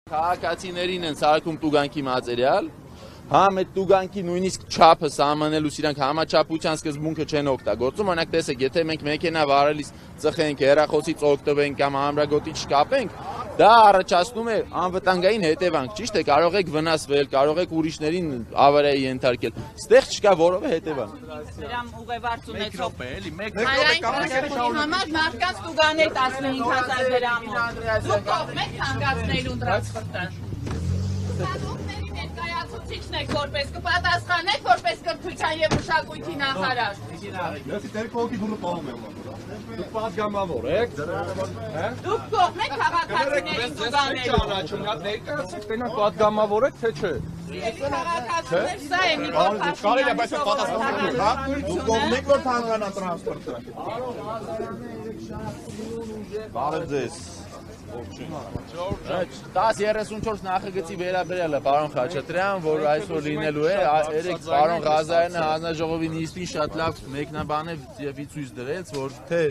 Քաղաքացիներին են սարքում տուգանքի մատերիալ, համ այդ տուգանքի նույնիսկ չափը սահմանելուց իրանք համաչափության սկզբունքը չեն օգտագործում, օրինակ տեսեք, եթե մենք մեքենա վարելիս ծխենք, հեռախոսից օգտվենք կամ ամրագոտի չկապենք, դա առաջացնում է անվտանգային հետևանք, ճիշտ է, կարող եք վնասվել, կարող եք ուրիշներին ավարիայի ենթարկել, ստեղ չկա որևէ հետևանք։ Դրամ ուղևորց ունեցող համար մարդկանց տուգանել 15,000 դրամով։ Դուք կողմեք հանգացնելու տրանսպորտը։ Ցանոթների ներկայացուցիչն եք որպես կպատասխանեք որպես կրթության եւ մշակույթի նախարար։ Ես տերկողի դուրը պահում եմ։ Դուք պատգամավոր եք։ Դուք կողմեք քաղաքացիներին տուգանելու։ Ճանաչում, հատ ներկայացեք, տենան պատգամավոր եք, թե չէ։ Քաղաքացիներ սա է Նիկոլ Կարելի է, բայց պատասխանատու, հա։ Դուք կողմեք որ թանկանա տրանսպորտը։ Բարև ձեզ։ 1034 նախագծի վերաբերյալ է պարոն Խաչատրյան, որ այսօր լինելու է, երեք պարոն Ղազարյանը հանձնաժողովի նիստին շատ լավ մեկնաբանեց եւ ցույց դրեց, որ թե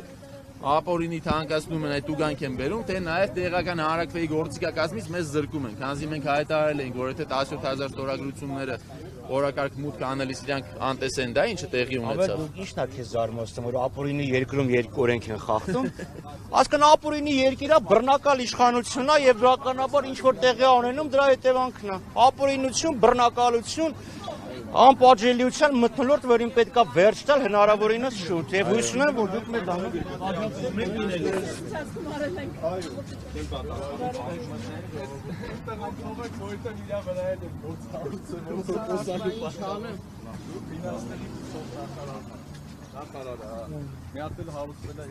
ապօրինի թանկացնումն այդ տուգանք են բերում, թե նաեւ տեղական հանրակրվեի գործիքակազմից մեզ զրկում են, քանզի մենք հայտարարել ենք, որ եթե 17000 ստորագրությունները օրակարգ մուտք անելիս իրանք անտեսեն դա ինչը տեղի ունեցավ։ Դուք ի՞նչն է քեզ զարմացնում, որ ապօրինի երկրում երկու օրենք են խախտում։ Ասկան ապօրինի երկիրը բռնակալ իշխանությունն է եւ բնականաբար ինչ որ տեղի անենում դրա հետևանքն է։ Ապօրինություն, բռնակալություն, անպատժելիության մթնոլորտ, որին պետքա վերջ տալ հնարավորինս շուտ եւ հույս ունեմ, որ դուք մեր Նախարարը, մի հատ էլ հարուցվել է